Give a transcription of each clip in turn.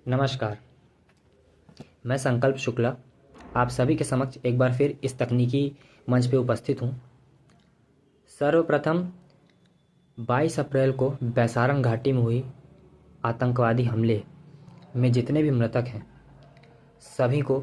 नमस्कार। मैं संकल्प शुक्ला आप सभी के समक्ष एक बार फिर इस तकनीकी मंच पे उपस्थित हूँ। सर्वप्रथम 22 अप्रैल को बैसारन घाटी में हुई आतंकवादी हमले में जितने भी मृतक हैं सभी को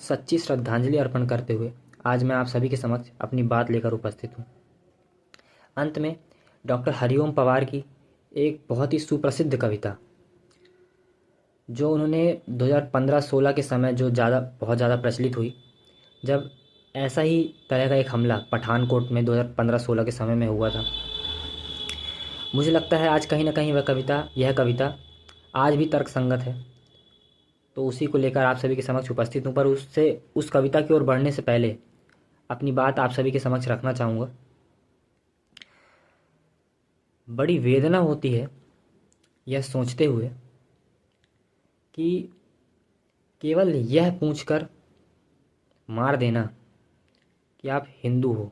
सच्ची श्रद्धांजलि अर्पण करते हुए आज मैं आप सभी के समक्ष अपनी बात लेकर उपस्थित हूँ। अंत में डॉक्टर हरिओम पवार की एक बहुत ही सुप्रसिद्ध कविता जो उन्होंने 2015-16 के समय जो बहुत ज़्यादा प्रचलित हुई, जब ऐसा ही तरह का एक हमला पठानकोट में 2015-16 के समय में हुआ था। मुझे लगता है आज कहीं ना कहीं यह कविता आज भी तर्कसंगत है, तो उसी को लेकर आप सभी के समक्ष उपस्थित हूँ। पर उस कविता की ओर बढ़ने से पहले अपनी बात आप सभी के समक्ष रखना चाहूँगा। बड़ी वेदना होती है यह सोचते हुए कि केवल यह पूछकर मार देना कि आप हिंदू हो,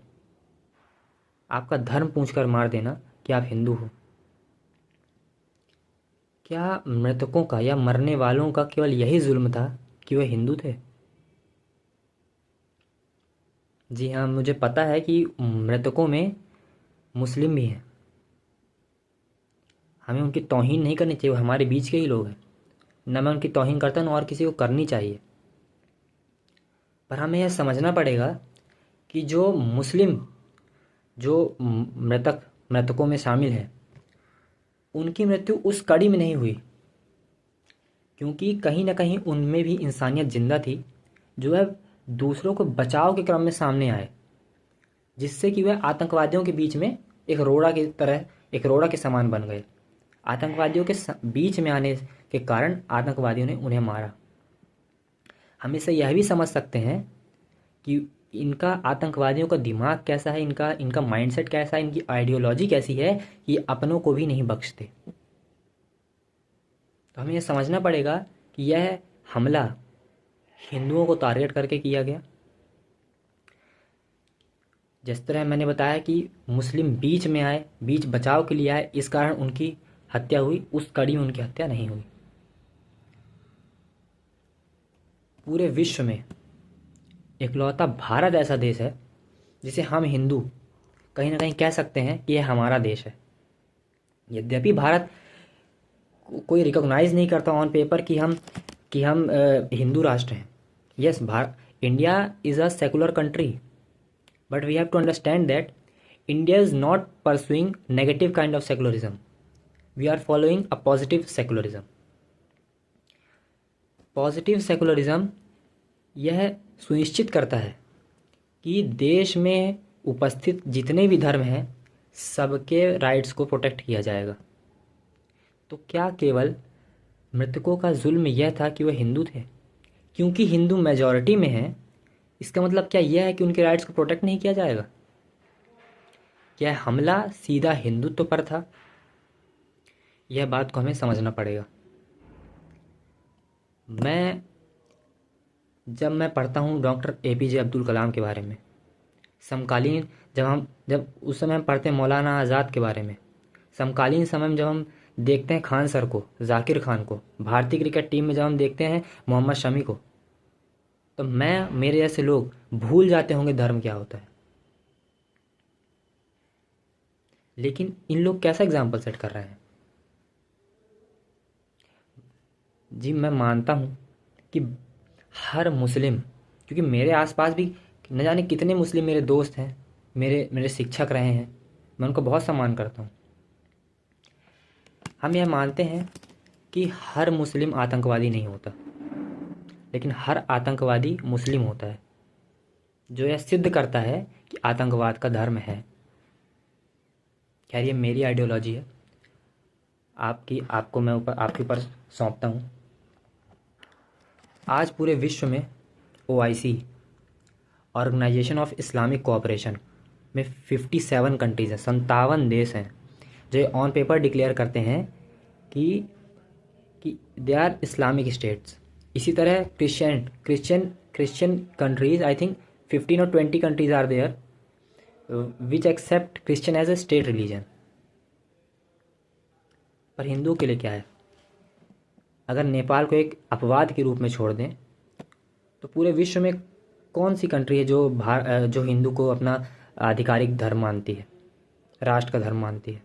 आपका धर्म पूछकर मार देना कि आप हिंदू हो, क्या मृतकों का या मरने वालों का केवल यही जुल्म था कि वह हिंदू थे? जी हाँ, मुझे पता है कि मृतकों में मुस्लिम भी हैं। हमें उनकी तौहीन नहीं करनी चाहिए, वो हमारे बीच के ही लोग हैं। न मैं उनकी तौहीन करता, न और किसी को करनी चाहिए। पर हमें यह समझना पड़ेगा कि जो मृतकों में शामिल है, उनकी मृत्यु उस कड़ी में नहीं हुई, क्योंकि कहीं ना कहीं उनमें भी इंसानियत जिंदा थी, जो है दूसरों को बचाव के क्रम में सामने आए, जिससे कि वह आतंकवादियों के बीच में एक रोड़ा के समान बन गए। आतंकवादियों के बीच में आने के कारण आतंकवादियों ने उन्हें मारा। हम इससे यह भी समझ सकते हैं कि इनका आतंकवादियों का दिमाग कैसा है, इनका माइंडसेट कैसा है, इनकी आइडियोलॉजी कैसी है कि अपनों को भी नहीं बख्शते। तो हमें यह समझना पड़ेगा कि यह हमला हिंदुओं को टारगेट करके किया गया। जिस तरह मैंने बताया कि मुस्लिम बीच में आए, बीच बचाव के लिए आए, इस कारण उनकी हत्या हुई, उस कड़ी में उनकी हत्या नहीं हुई। पूरे विश्व में इकलौता भारत ऐसा देश है जिसे हम हिंदू कहीं ना कहीं कह सकते हैं कि यह हमारा देश है। यद्यपि भारत कोई रिकॉग्नाइज नहीं करता ऑन पेपर कि हम हिंदू राष्ट्र हैं। Yes, India is a secular country, but we have to understand that India is not pursuing negative kind of secularism, we are following a positive secularism. Positive secularism यह सुनिश्चित करता है कि देश में उपस्थित जितने भी धर्म हैं सबके राइट्स को प्रोटेक्ट किया जाएगा। तो क्या केवल मृतकों का जुल्म यह था कि वह हिंदू थे? क्योंकि हिंदू मेजॉरिटी में हैं, इसका मतलब क्या यह है कि उनके राइट्स को प्रोटेक्ट नहीं किया जाएगा? क्या हमला सीधा हिंदुत्व पर था? यह बात को हमें समझना पड़ेगा। जब मैं पढ़ता हूँ डॉक्टर APJ अब्दुल कलाम के बारे में, समकालीन जब उस समय हम पढ़ते हैं मौलाना आज़ाद के बारे में, समकालीन समय में जब हम देखते हैं खान सर को, जाकिर खान को, भारतीय क्रिकेट टीम में जब हम देखते हैं मोहम्मद शमी को, तो मेरे जैसे लोग भूल जाते होंगे धर्म क्या होता है। लेकिन इन लोग कैसा एग्जाम्पल सेट कर रहे हैं? जी, मैं मानता हूँ कि हर मुस्लिम, क्योंकि मेरे आसपास भी न जाने कितने मुस्लिम मेरे दोस्त हैं, मेरे शिक्षक रहे हैं, मैं उनको बहुत सम्मान करता हूँ। हम यह मानते हैं कि हर मुस्लिम आतंकवादी नहीं होता, लेकिन हर आतंकवादी मुस्लिम होता है, जो यह सिद्ध करता है कि आतंकवाद का धर्म है। खैर, ये मेरी आइडियोलॉजी है, आपको मैं आपके ऊपर सौंपता हूँ। आज पूरे विश्व में OIC, organisation of Islamic cooperation में 57 कंट्रीज़ हैं, 57 देश हैं जो ऑन पेपर डिक्लेयर करते हैं कि दे आर इस्लामिक स्टेट्स। इसी तरह क्रिश्चियन कंट्रीज, आई थिंक 15 और 20 countries are there which accept Christian as a state religion. पर हिंदुओं के लिए क्या है? अगर नेपाल को एक अपवाद के रूप में छोड़ दें तो पूरे विश्व में कौन सी कंट्री है जो हिंदू को अपना आधिकारिक धर्म मानती है, राष्ट्र का धर्म मानती है।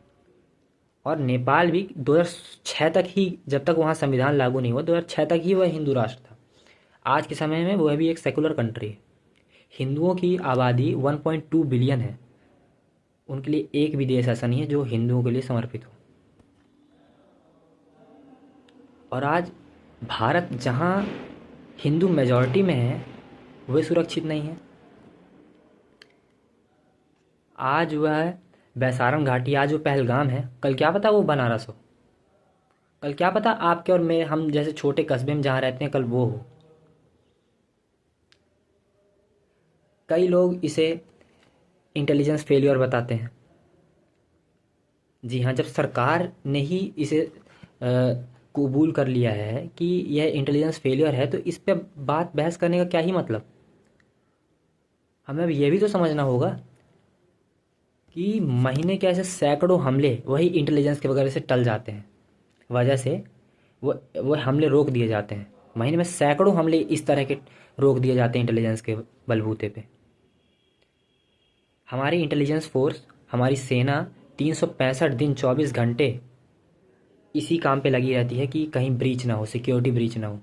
और नेपाल भी 2006 तक ही, जब तक वहाँ संविधान लागू नहीं हुआ, 2006 तक ही वह हिंदू राष्ट्र था। आज के समय में वह भी एक सेकुलर कंट्री है। हिंदुओं की आबादी 1.2 बिलियन है। उनके लिए एक भी देश ऐसा नहीं है जो हिंदुओं के लिए समर्पित हो। और आज भारत जहाँ हिंदू मेजॉरिटी में है, वह सुरक्षित नहीं है। आज वह बैसारम घाटी, आज वो पहलगाम है, कल क्या पता वो बनारस हो। कल क्या पता आपके और मैं, हम जैसे छोटे कस्बे में जहाँ रहते हैं, कल वो हो। कई लोग इसे इंटेलिजेंस फेलियर बताते हैं। जी हाँ, जब सरकार ने ही इसे कबूल कर लिया है कि यह इंटेलिजेंस फेलियर है, तो इस पे बात बहस करने का क्या ही मतलब। हमें अब ये भी तो समझना होगा कि महीने के ऐसे सैकड़ों हमले वही इंटेलिजेंस के वगैरह से टल जाते हैं, वजह से वो हमले रोक दिए जाते हैं। महीने में सैकड़ों हमले इस तरह के रोक दिए जाते हैं इंटेलिजेंस के बलबूते पे। हमारी इंटेलिजेंस फोर्स, हमारी सेना 365 दिन 24 घंटे इसी काम पे लगी रहती है कि कहीं ब्रीच ना हो, सिक्योरिटी ब्रीच ना हो।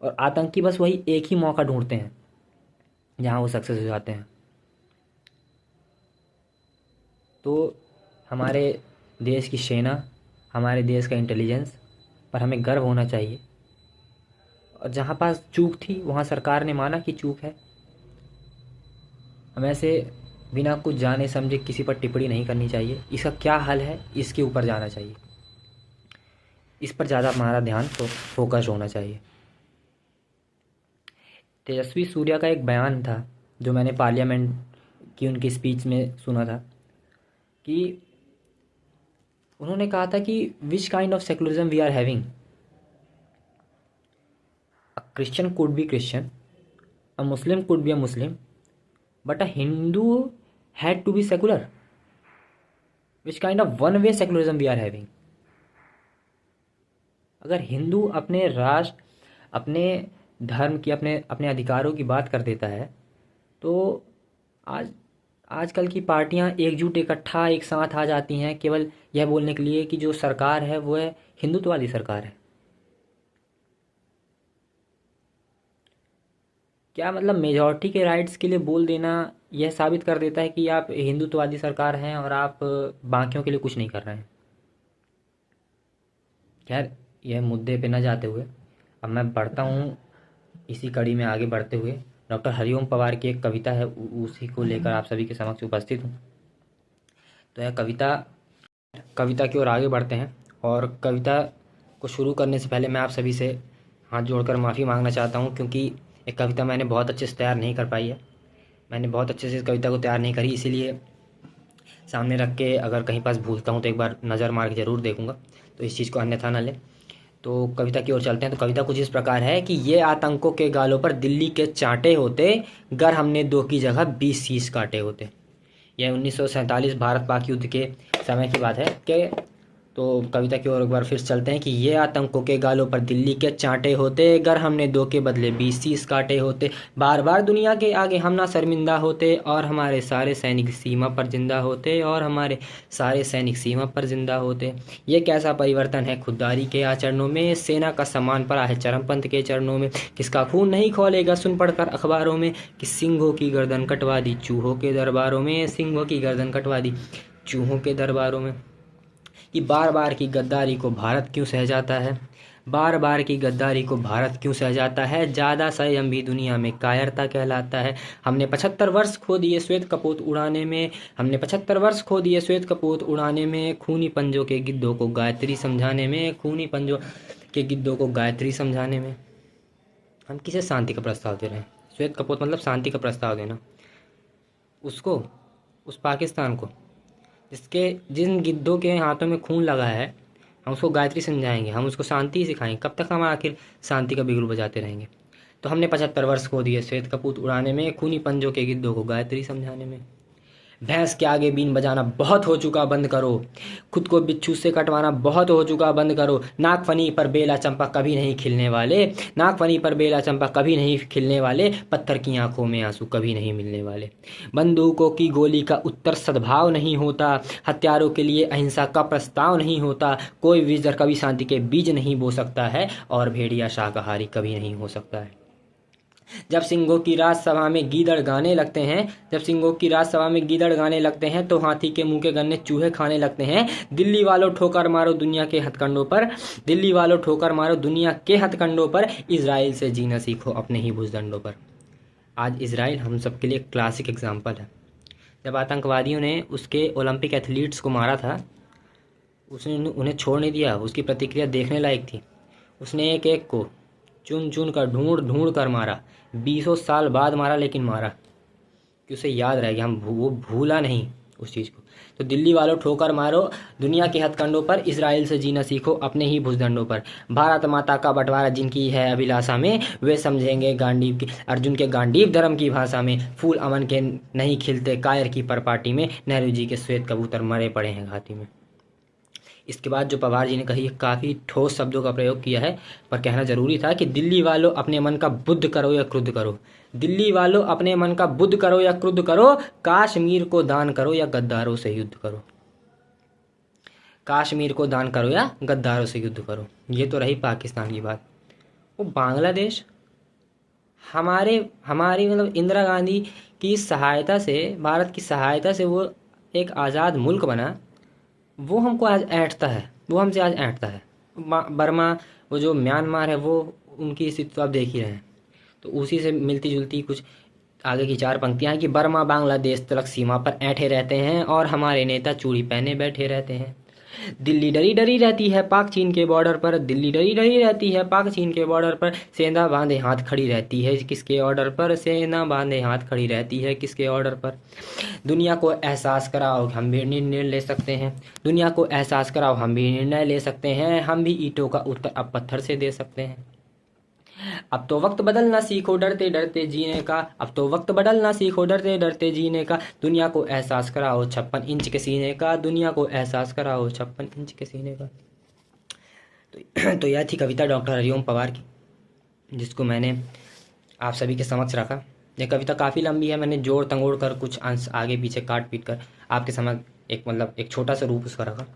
और आतंकी बस वही एक ही मौका ढूंढते हैं जहाँ वो सक्सेस हो जाते हैं। तो हमारे देश की सेना, हमारे देश का इंटेलिजेंस पर हमें गर्व होना चाहिए। और जहाँ पास चूक थी वहाँ सरकार ने माना कि चूक है। हमें ऐसे बिना कुछ जाने समझे किसी पर टिप्पणी नहीं करनी चाहिए। इसका क्या हल है, इसके ऊपर जाना चाहिए। इस पर ज़्यादा हमारा ध्यान तो फोकस होना चाहिए। तेजस्वी सूर्या का एक बयान था जो मैंने पार्लियामेंट की उनकी स्पीच में सुना था, कि उन्होंने कहा था कि which kind of secularism we are having. A Christian could be Christian, a Muslim could be a Muslim, but a Hindu had to be secular. Which kind of one way secularism we are having. अगर हिंदू अपने राष्ट्र, अपने धर्म की, अपने अपने अधिकारों की बात कर देता है, तो आज आजकल की पार्टियां एकजुट इकट्ठा एक साथ आ जाती हैं केवल यह बोलने के लिए कि जो सरकार है वो है हिंदुत्ववादी सरकार है। क्या मतलब मेजॉरिटी के राइट्स के लिए बोल देना यह साबित कर देता है कि आप हिंदुत्ववादी सरकार हैं और आप बाकियों के लिए कुछ नहीं कर रहे हैं। खैर, यह मुद्दे पे न जाते हुए अब मैं बढ़ता हूँ इसी कड़ी में आगे बढ़ते हुए। डॉक्टर हरिओम पवार की एक कविता है, उसी को लेकर आप सभी के समक्ष उपस्थित हूँ। तो यह कविता की ओर आगे बढ़ते हैं। और कविता को शुरू करने से पहले मैं आप सभी से हाथ जोड़कर माफ़ी मांगना चाहता हूँ, क्योंकि एक कविता मैंने बहुत अच्छे से तैयार नहीं कर पाई है। मैंने बहुत अच्छे से इस कविता को तैयार नहीं करी, इसीलिए सामने रख के अगर कहीं पास भूलता हूँ तो एक बार नज़र मार के ज़रूर देखूँगा, तो इस चीज़ को अन्यथा न लें। तो कविता की ओर चलते हैं। तो कविता कुछ इस प्रकार है कि ये आतंकों के गालों पर दिल्ली के चांटे होते, गर हमने 2 की जगह 20 शीश काटे होते। यह 1947 भारत पाक युद्ध के समय की बात है। कि तो कविता की ओर एक बार फिर चलते हैं कि ये आतंकों के गालों पर दिल्ली के चांटे होते, गर हमने 2 के बदले 20 शीश काटे होते। बार बार दुनिया के आगे हम ना शर्मिंदा होते, और हमारे सारे सैनिक सीमा पर जिंदा होते, और हमारे सारे सैनिक सीमा पर जिंदा होते। ये कैसा परिवर्तन है खुददारी के आचरणों में, सेना का सम्मान पड़ा है चरमपंथ के चरणों में। किसका खून नहीं खौलेगा सुन पढ़कर अखबारों में, कि सिंहों की गर्दन कटवा दी चूहों के दरबारों में, सिंहों की गर्दन कटवा दी चूहों के दरबारों में। कि बार बार की गद्दारी को भारत क्यों सह जाता है, बार बार की गद्दारी को भारत क्यों सह जाता है, ज़्यादा संयम भी दुनिया में कायरता कहलाता है। हमने 75 वर्ष खो दिए श्वेत कपोत उड़ाने में, हमने 75 वर्ष खो दिए श्वेत कपोत उड़ाने में, खूनी पंजों के गिद्धों को गायत्री समझाने में, खूनी पंजों के गिद्धों को गायत्री समझाने में। हम किसे शांति का प्रस्ताव दे रहे हैं? श्वेत कपोत मतलब शांति का प्रस्ताव देना। उसको, उस पाकिस्तान को जिन गिद्धों के हाथों में खून लगा है, हम उसको गायत्री समझाएंगे, हम उसको शांति सिखाएंगे? कब तक हम आखिर शांति का बिगुल बजाते रहेंगे? तो हमने 75 वर्ष खो दिए श्वेत कपूत उड़ाने में, खूनी पंजों के गिद्धों को गायत्री समझाने में। भैंस के आगे बीन बजाना बहुत हो चुका बंद करो, खुद को बिच्छू से कटवाना बहुत हो चुका बंद करो, नागफनी पर बेला चंपा कभी नहीं खिलने वाले, नागफनी पर बेला चंपा कभी नहीं खिलने वाले, पत्थर की आंखों में आंसू कभी नहीं मिलने वाले। बंदूकों की गोली का उत्तर सद्भाव नहीं होता, हथियारों के लिए अहिंसा का प्रस्ताव नहीं होता, कोई विजर कभी शांति के बीज नहीं बो सकता है, और भेड़िया शाकाहारी कभी नहीं हो सकता है। जब सिंहों की राजसभा में गीदड़ गाने लगते हैं, जब सिंहों की राजसभा में गीदड़ गाने लगते हैं, तो हाथी के मुंह के गन्ने चूहे खाने लगते हैं। दिल्ली वालों ठोकर मारो दुनिया के हथकंडों पर, दिल्ली वालों ठोकर मारो दुनिया के हथकंडों पर, इजराइल से जीना सीखो अपने ही भुजदंडों पर। आज इजराइल हम सब के लिए क्लासिक एग्जाम्पल है। जब आतंकवादियों ने उसके ओलंपिक एथलीट्स को मारा था, उसने उन्हें छोड़ नहीं दिया, उसकी प्रतिक्रिया देखने लायक थी। उसने एक एक को चुन चुन कर ढूंढ ढूंढ कर मारा, 20 साल बाद मारा, लेकिन मारा कि उसे याद रह गया, वो भूला नहीं उस चीज़ को। तो दिल्ली वालों ठोकर मारो दुनिया के हथकंडों पर, इजराइल से जीना सीखो अपने ही भुजदंडों पर। भारत माता का बंटवारा जिनकी है अभिलाषा में, वे समझेंगे गांडीव की अर्जुन के गांडीव धर्म की भाषा में। फूल अमन के नहीं खिलते कायर की परपाटी में, नेहरू जी के श्वेत कबूतर मरे पड़े हैं घाटी में। इसके बाद जो पवार जी ने कही, काफ़ी ठोस शब्दों का प्रयोग किया है, पर कहना जरूरी था कि दिल्ली वालों अपने मन का बुद्ध करो या क्रुद्ध करो, दिल्ली वालों अपने मन का बुद्ध करो या क्रुद्ध करो, कश्मीर को दान करो या गद्दारों से युद्ध करो, कश्मीर को दान करो या गद्दारों से युद्ध करो। ये तो रही पाकिस्तान की बात। वो बांग्लादेश हमारी मतलब इंदिरा गांधी की सहायता से, भारत की सहायता से वो एक आज़ाद मुल्क बना, वो हमको आज ऐंठता है, वो हमसे आज ऐंठता है। बर्मा, वो जो म्यांमार है, वो उनकी स्थिति तो आप देख ही रहे हैं। तो उसी से मिलती जुलती कुछ आगे की 4 पंक्तियाँ हैं कि बर्मा बांग्लादेश तलक सीमा पर ऐंठे रहते हैं और हमारे नेता चूड़ी पहने बैठे रहते हैं। दिल्ली डरी डरी रहती है पाक चीन के बॉर्डर पर, दिल्ली डरी डरी रहती है पाक चीन के बॉर्डर पर, सेना बांधे हाथ खड़ी रहती है किसके ऑर्डर पर, सेना बांधे हाथ खड़ी रहती है किसके ऑर्डर पर। दुनिया को एहसास कराओ हम भी निर्णय ले सकते हैं, दुनिया को एहसास कराओ हम भी निर्णय ले सकते हैं, हम भी ईंटों का उत्तर अब पत्थर से दे सकते हैं। अब तो वक्त बदलना सीखो डरते डरते जीने का, अब तो वक्त बदलना सीखो डरते डरते जीने का, दुनिया को एहसास कराओ 56 इंच के सीने का, दुनिया को एहसास कराओ 56 इंच के सीने का। तो यह थी कविता डॉक्टर हरिओम पवार की, जिसको मैंने आप सभी के समक्ष रखा। यह कविता काफ़ी लंबी है, मैंने जोड़ तंगोड़ कर कुछ अंश आगे पीछे काट पीट कर आपके समक्ष एक छोटा सा रूप उसका रखा।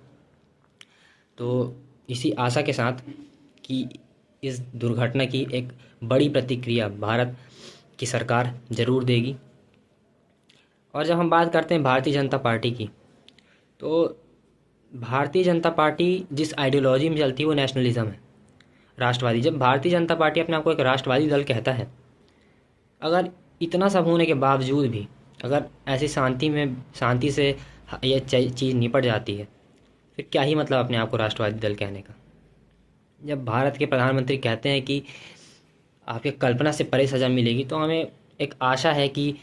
तो इसी आशा के साथ कि इस दुर्घटना की एक बड़ी प्रतिक्रिया भारत की सरकार ज़रूर देगी। और जब हम बात करते हैं भारतीय जनता पार्टी की, तो भारतीय जनता पार्टी जिस आइडियोलॉजी में चलती है वो नेशनलिज्म है, राष्ट्रवादी। जब भारतीय जनता पार्टी अपने आप को एक राष्ट्रवादी दल कहता है, अगर इतना सब होने के बावजूद भी अगर ऐसी शांति से ये चीज़ निपट जाती है, फिर क्या ही मतलब अपने आप को राष्ट्रवादी दल कहने का। जब भारत के प्रधानमंत्री कहते हैं कि आपके कल्पना से परे सज़ा मिलेगी, तो हमें एक आशा है कि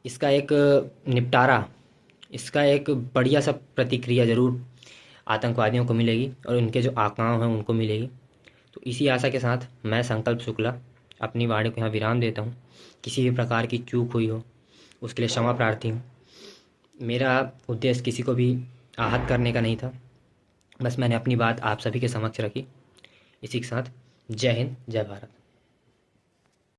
इसका एक निपटारा, इसका एक बढ़िया सा प्रतिक्रिया ज़रूर आतंकवादियों को मिलेगी और उनके जो आकाओं हैं उनको मिलेगी। तो इसी आशा के साथ मैं संकल्प शुक्ला अपनी वाणी को यहाँ विराम देता हूँ। किसी भी प्रकार की चूक हुई हो उसके लिए क्षमा प्रार्थी हूँ। मेरा उद्देश्य किसी को भी आहत करने का नहीं था, बस मैंने अपनी बात आप सभी के समक्ष रखी। इसी के साथ जय हिंद, जय भारत।